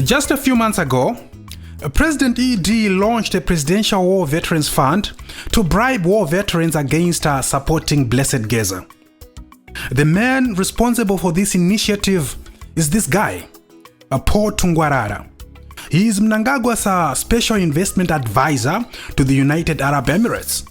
Just a few months ago, President ED launched a Presidential War Veterans Fund to bribe war veterans against supporting Blessed Geza. The man responsible for this initiative is this guy, Paul Tungwarara. He is Mnangagwa's special investment advisor to the United Arab Emirates.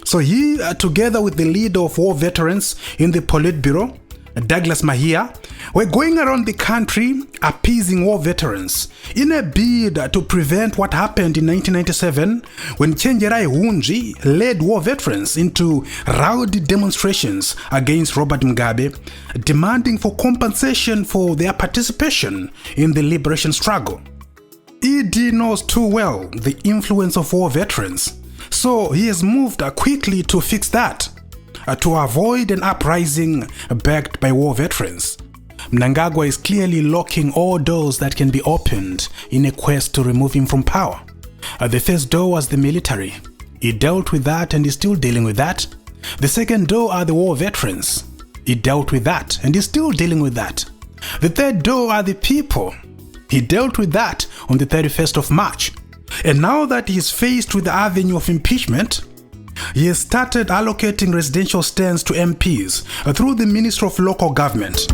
So he, together with the leader of war veterans in the Politburo, Douglas Mahia, were going around the country appeasing war veterans in a bid to prevent what happened in 1997 when Tjenjerai Hunji led war veterans into rowdy demonstrations against Robert Mugabe, demanding for compensation for their participation in the liberation struggle. ED knows too well the influence of war veterans, so he has moved quickly to fix that, to avoid an uprising backed by war veterans. Mnangagwa is clearly locking all doors that can be opened in a quest to remove him from power. The first door was the military. He dealt with that and is still dealing with that. The second door are the war veterans. He dealt with that and is still dealing with that. The third door are the people. He dealt with that on the 31st of March. And now that he is faced with the avenue of impeachment, he has started allocating residential stands to MPs through the Ministry of Local Government.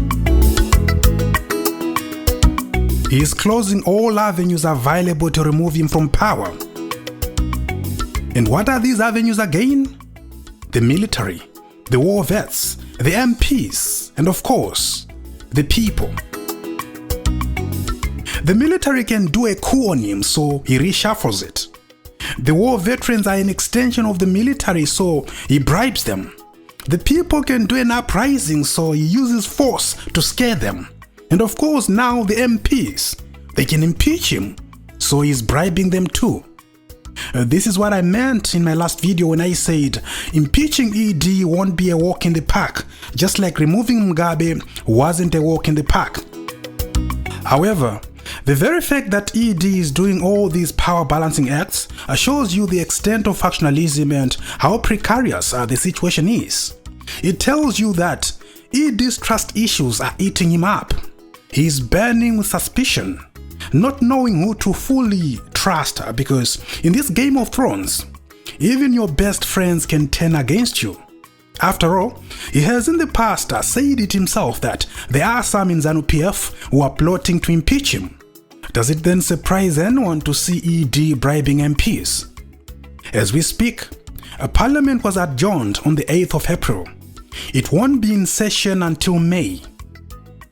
He is closing all avenues available to remove him from power. And what are these avenues again? The military, the war vets, the MPs, and of course, the people. The military can do a coup on him, so he reshuffles it. The war veterans are an extension of the military, so he bribes them. The people can do an uprising, so he uses force to scare them. And of course now the MPs, they can impeach him, so he's bribing them too. This is what I meant in my last video when I said impeaching ED won't be a walk in the park, just like removing Mugabe wasn't a walk in the park. However, the very fact that ED is doing all these power balancing acts shows you the extent of factionalism and how precarious the situation is. It tells you that ED's trust issues are eating him up. He is burning with suspicion, not knowing who to fully trust, because in this Game of Thrones, even your best friends can turn against you. After all, he has in the past said it himself that there are some in ZANU-PF who are plotting to impeach him. Does it then surprise anyone to see ED bribing MPs? As we speak, Parliament was adjourned on the 8th of April. It won't be in session until May.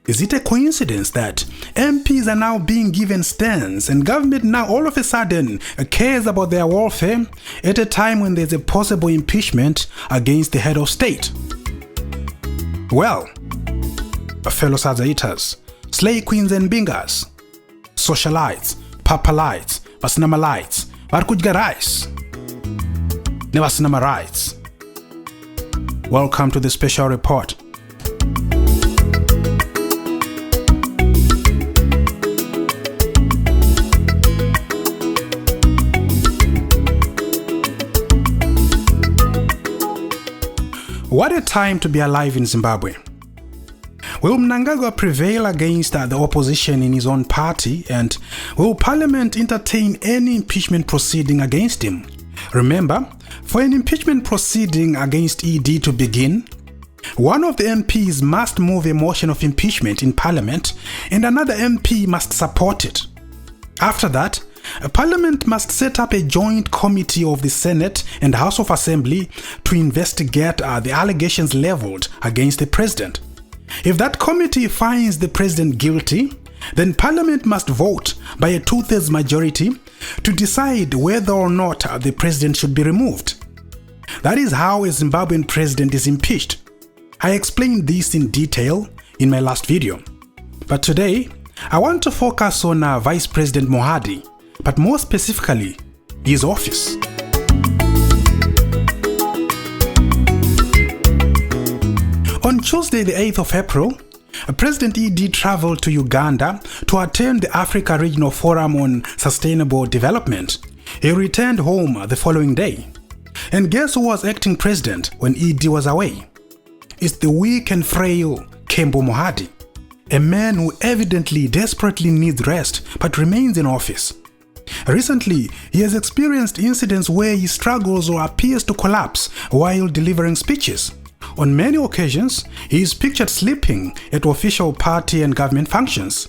Is it a coincidence that MPs are now being given stands and government now all of a sudden cares about their welfare at a time when there's a possible impeachment against the head of state? Well, fellow Sazaitas, slay queens and bingers, socialites, papalites, basinamalites, barkujgarais, nevasinamarites. Welcome to the special report. What a time to be alive in Zimbabwe. Will Mnangagwa prevail against the opposition in his own party, and will Parliament entertain any impeachment proceeding against him? Remember, for an impeachment proceeding against ED to begin, one of the MPs must move a motion of impeachment in Parliament and another MP must support it. After that, Parliament must set up a joint committee of the Senate and House of Assembly to investigate the allegations leveled against the president. If that committee finds the president guilty, then Parliament must vote by a 2/3 majority to decide whether or not the president should be removed. That is how a Zimbabwean president is impeached. I explained this in detail in my last video. But today, I want to focus on Vice President Mohadi, but more specifically, his office. On Tuesday, the 8th of April, President ED traveled to Uganda to attend the Africa Regional Forum on Sustainable Development. He returned home the following day. And guess who was acting president when ED was away? It's the weak and frail Kembo Mohadi. a man who evidently desperately needs rest but remains in office. Recently, he has experienced incidents where he struggles or appears to collapse while delivering speeches. On many occasions, he is pictured sleeping at official party and government functions.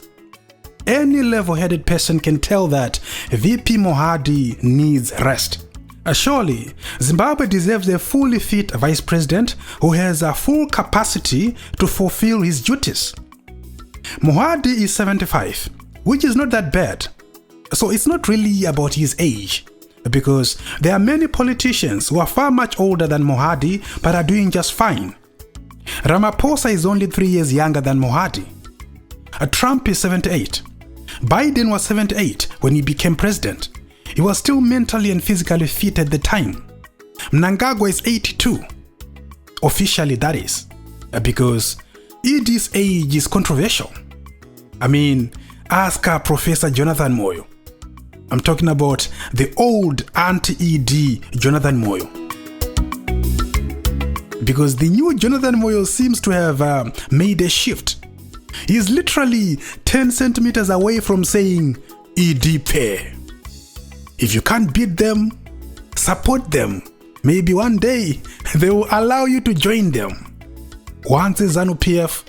Any level-headed person can tell that VP Mohadi needs rest. Surely, Zimbabwe deserves a fully fit vice president who has a full capacity to fulfill his duties. Mohadi is 75, which is not that bad. So it's not really about his age, because there are many politicians who are far much older than Mohadi but are doing just fine. Ramaphosa is only 3 years younger than Mohadi. Trump is 78. Biden was 78 when he became president. He was still mentally and physically fit at the time. Mnangagwa is 82. Officially, that is. Because ED's age is controversial. I mean, ask Professor Jonathan Moyo. I'm talking about the old anti-ED Jonathan Moyo. Because the new Jonathan Moyo seems to have made a shift. He is literally 10 centimeters away from saying ED pair. If you can't beat them, support them. Maybe one day they will allow you to join them. Once a ZANU-PF,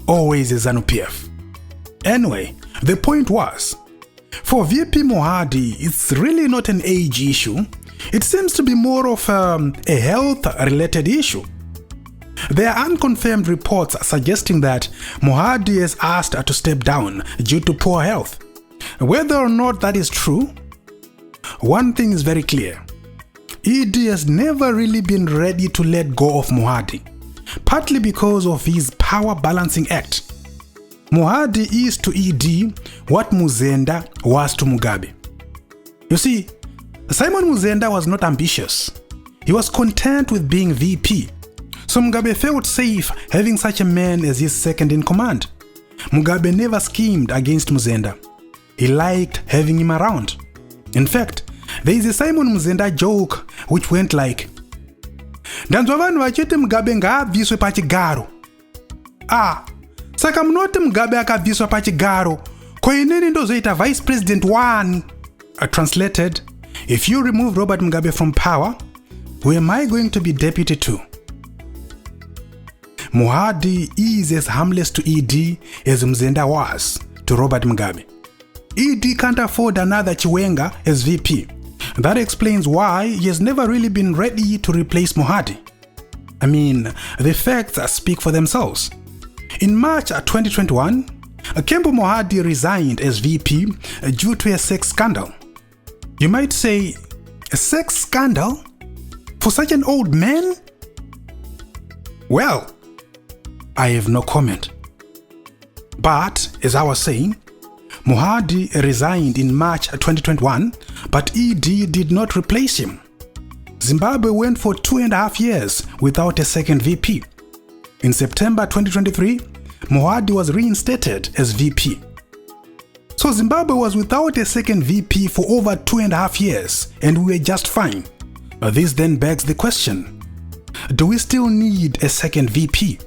always a ZANU-PF. Anyway, the point was, for VP Mohadi, it's really not an age issue. It seems to be more of a health-related issue. There are unconfirmed reports suggesting that Mohadi is asked to step down due to poor health. Whether or not that is true, one thing is very clear. ED has never really been ready to let go of Mohadi, partly because of his power balancing act. Mohadi is to ED what Muzenda was to Mugabe. You see, Simon Muzenda was not ambitious. He was content with being VP. So Mugabe felt safe having such a man as his second in command. Mugabe never schemed against Muzenda. He liked having him around. In fact, there is a Simon Muzenda joke which went like, "Ndanzwa vanhu vachiti Mugabe ngaabviswe pachigaro. Saka munoti Mugabe akabviswa pachigaro, ko inini ndozoita vice president wani?" Translated, if you remove Robert Mugabe from power, who am I going to be deputy to? Mohadi is as harmless to ED as Muzenda was to Robert Mugabe. ED can't afford another Chiwenga as VP. That explains why he has never really been ready to replace Mohadi. I mean, the facts speak for themselves. In March 2021, Kembo Mohadi resigned as VP due to a sex scandal. You might say, a sex scandal? For such an old man? Well, I have no comment. But, as I was saying, Mohadi resigned in March 2021, but ED did not replace him. Zimbabwe went for 2.5 years without a second VP. In September 2023, Mohadi was reinstated as VP. So Zimbabwe was without a second VP for over 2.5 years, and we were just fine. This then begs the question, do we still need a second VP?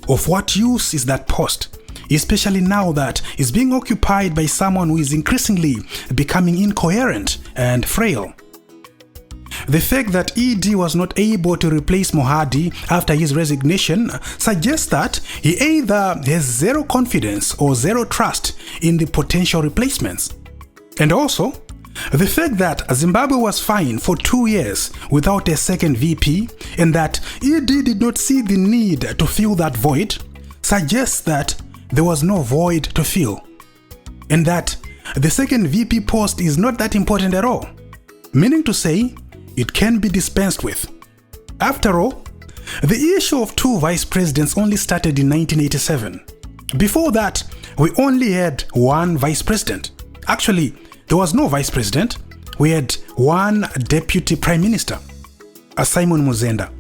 Of what use is that post, especially now that it's being occupied by someone who is increasingly becoming incoherent and frail? The fact that ED was not able to replace Mohadi after his resignation suggests that he either has zero confidence or zero trust in the potential replacements. And also, the fact that Zimbabwe was fine for 2 years without a second VP and that ED did not see the need to fill that void suggests that there was no void to fill, and that the second VP post is not that important at all, meaning to say, it can be dispensed with. After all, the issue of 2 vice presidents only started in 1987. Before that, we only had 1 vice president. Actually, there was no vice president. We had 1 deputy prime minister, Simon Muzenda.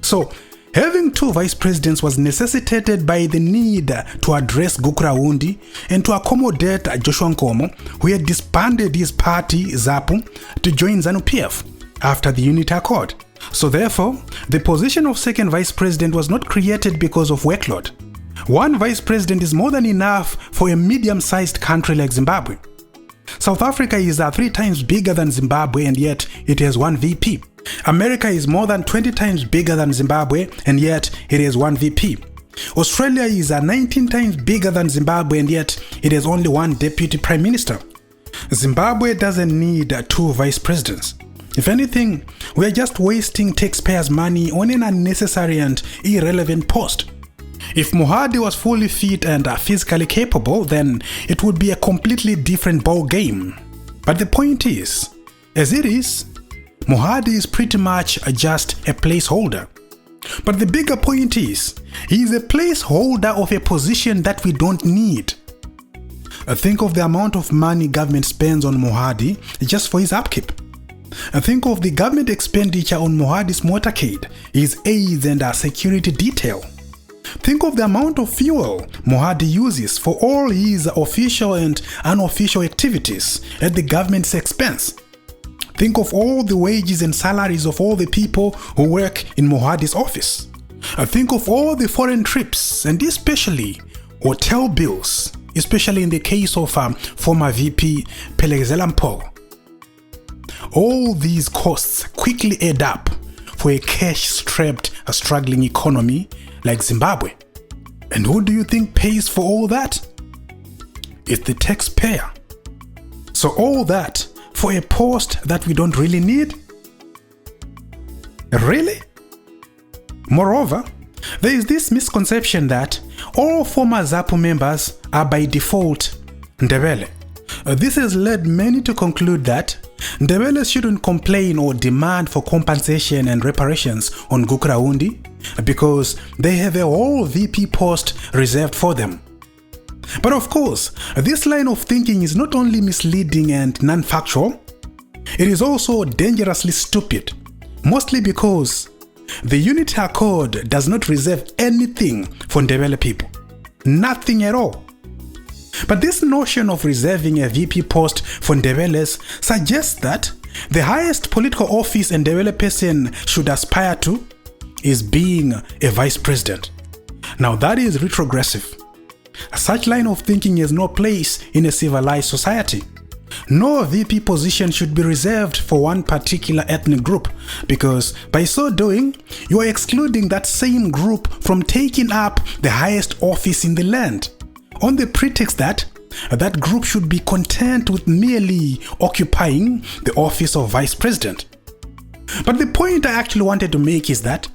So, having 2 vice presidents was necessitated by the need to address Gukurahundi and to accommodate Joshua Nkomo, who had disbanded his party, ZAPU, to join ZANU-PF after the Unity Accord. So therefore, the position of second vice president was not created because of workload. One vice president is more than enough for a medium-sized country like Zimbabwe. South Africa is 3 times bigger than Zimbabwe, and yet it has one VP. America is more than 20 times bigger than Zimbabwe, and yet it has one VP. Australia is 19 times bigger than Zimbabwe, and yet it has only one deputy prime minister. Zimbabwe doesn't need 2 vice presidents. If anything, we are just wasting taxpayers' money on an unnecessary and irrelevant post. If Mohadi was fully fit and physically capable, then it would be a completely different ball game. But the point is, as it is, Mohadi is pretty much just a placeholder. But the bigger point is, he is a placeholder of a position that we don't need. Think of the amount of money government spends on Mohadi just for his upkeep. Think of the government expenditure on Mohadi's motorcade, his aides and security detail. Think of the amount of fuel Mohadi uses for all his official and unofficial activities at the government's expense. Think of all the wages and salaries of all the people who work in Mohadi's office. Think of all the foreign trips and especially hotel bills, especially in the case of former VP Phelekezela Mpho. All these costs quickly add up for a cash-strapped, struggling economy like Zimbabwe. And who do you think pays for all that? It's the taxpayer. So all that for a post that we don't really need? Really? Moreover, there is this misconception that all former ZAPU members are by default Ndebele. This has led many to conclude that Ndebele shouldn't complain or demand for compensation and reparations on Gukuraundi because they have a whole VP post reserved for them. But of course, this line of thinking is not only misleading and non-factual, it is also dangerously stupid, mostly because the Unity Accord does not reserve anything for Ndebele people. Nothing at all. But this notion of reserving a VP post for Ndebeles suggests that the highest political office a Ndebele person should aspire to is being a vice president. Now that is retrogressive. Such line of thinking has no place in a civilized society. No VP position should be reserved for one particular ethnic group, because by so doing, you are excluding that same group from taking up the highest office in the land, on the pretext that that group should be content with merely occupying the office of vice president. But the point I actually wanted to make is that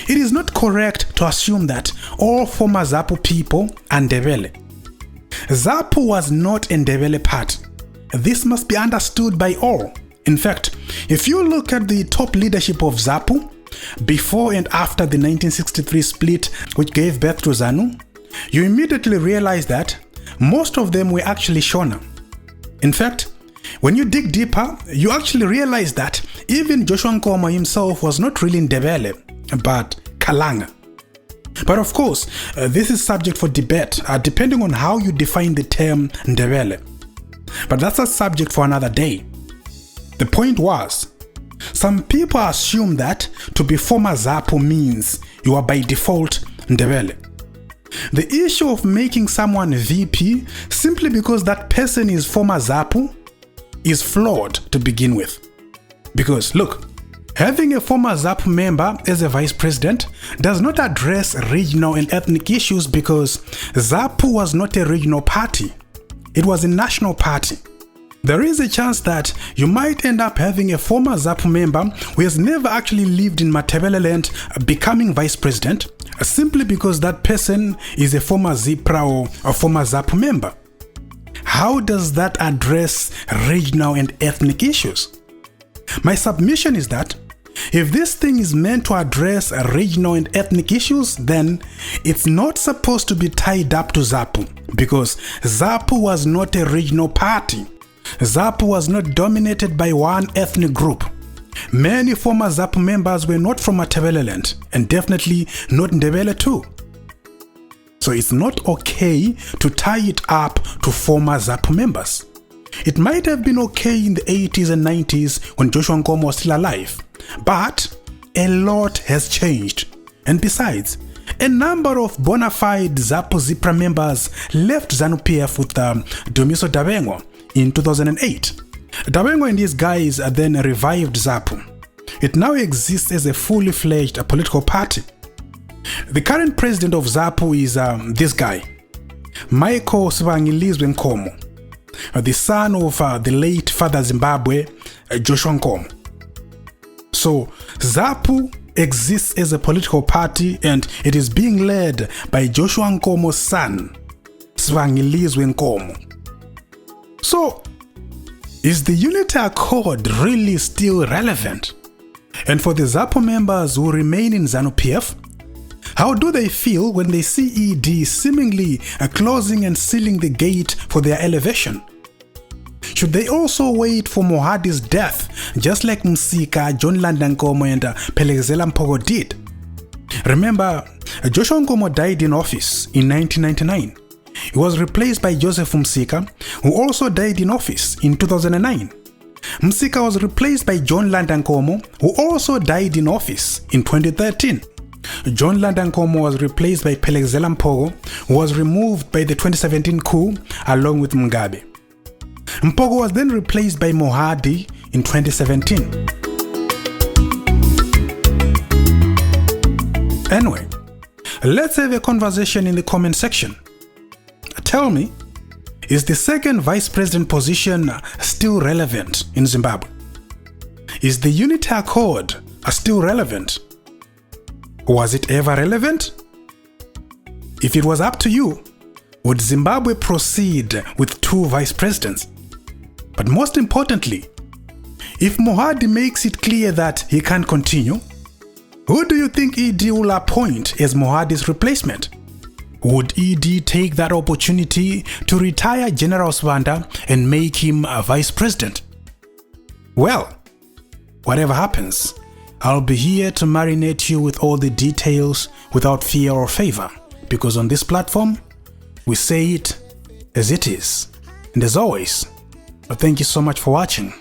it is not correct to assume that all former ZAPU people are Ndebele. ZAPU was not a Ndebele party. This must be understood by all. In fact, if you look at the top leadership of ZAPU before and after the 1963 split which gave birth to ZANU, you immediately realize that most of them were actually Shona. In fact, when you dig deeper, you actually realize that even Joshua Nkomo himself was not really Ndebele, but Kalanga. But of course, this is subject for debate, depending on how you define the term Ndebele. But that's a subject for another day. The point was, some people assume that to be former ZAPU means you are by default Ndebele. The issue of making someone VP simply because that person is former ZAPU is flawed to begin with. Because look, having a former ZAPU member as a vice president does not address regional and ethnic issues because ZAPU was not a regional party. It was a national party. There is a chance that you might end up having a former ZAPU member who has never actually lived in Matabele land becoming vice president simply because that person is a former ZIPRA or a former ZAPU member. How does that address regional and ethnic issues? My submission is that if this thing is meant to address regional and ethnic issues, then it's not supposed to be tied up to ZAPU, because ZAPU was not a regional party. ZAPU was not dominated by one ethnic group. Many former ZAPU members were not from Matabeleland, and definitely not Ndebele too. So it's not okay to tie it up to former ZAPU members. It might have been okay in the 80s and 90s when Joshua Nkomo was still alive, but a lot has changed. And besides, A number of bona fide ZAPU-ZIPRA members left ZANU-PF with Dumiso Dabengo in 2008. Dabengo and his guys then revived ZAPU. It now exists as a fully fledged political party. The current president of ZAPU is this guy, Michael Sibangilizwe Nkomo, the son of the late Father Zimbabwe, Joshua Nkomo. So ZAPU exists as a political party and it is being led by Joshua Nkomo's son, Sibangilizwe Nkomo. So, is the Unity Accord really still relevant? And for the ZAPU members who remain in ZANU-PF, how do they feel when they see ED seemingly closing and sealing the gate for their elevation? Should they also wait for Mohadi's death, just like Msika, John Nkomo and Phelezela Mpogo did? Remember, Joshua Nkomo died in office in 1999. He was replaced by Joseph Msika, who also died in office in 2009. Msika was replaced by John Nkomo, who also died in office in 2013. John Nkomo was replaced by Phelezela Mpogo, who was removed by the 2017 coup along with Mugabe. Mpogo was then replaced by Mohadi in 2017. Anyway, let's have a conversation in the comment section. Tell me, is the second vice president position still relevant in Zimbabwe? Is the Unity Accord still relevant? Was it ever relevant? If it was up to you, would Zimbabwe proceed with 2 vice presidents? But most importantly, if Mohadi makes it clear that he can't continue, who do you think ED will appoint as Mohadi's replacement? Would ED take that opportunity to retire General Swanda and make him a vice president? Well, whatever happens, I'll be here to marinate you with all the details without fear or favor, because on this platform, we say it as it is. And as always, thank you so much for watching.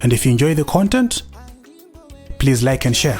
And if you enjoy the content, please like and share.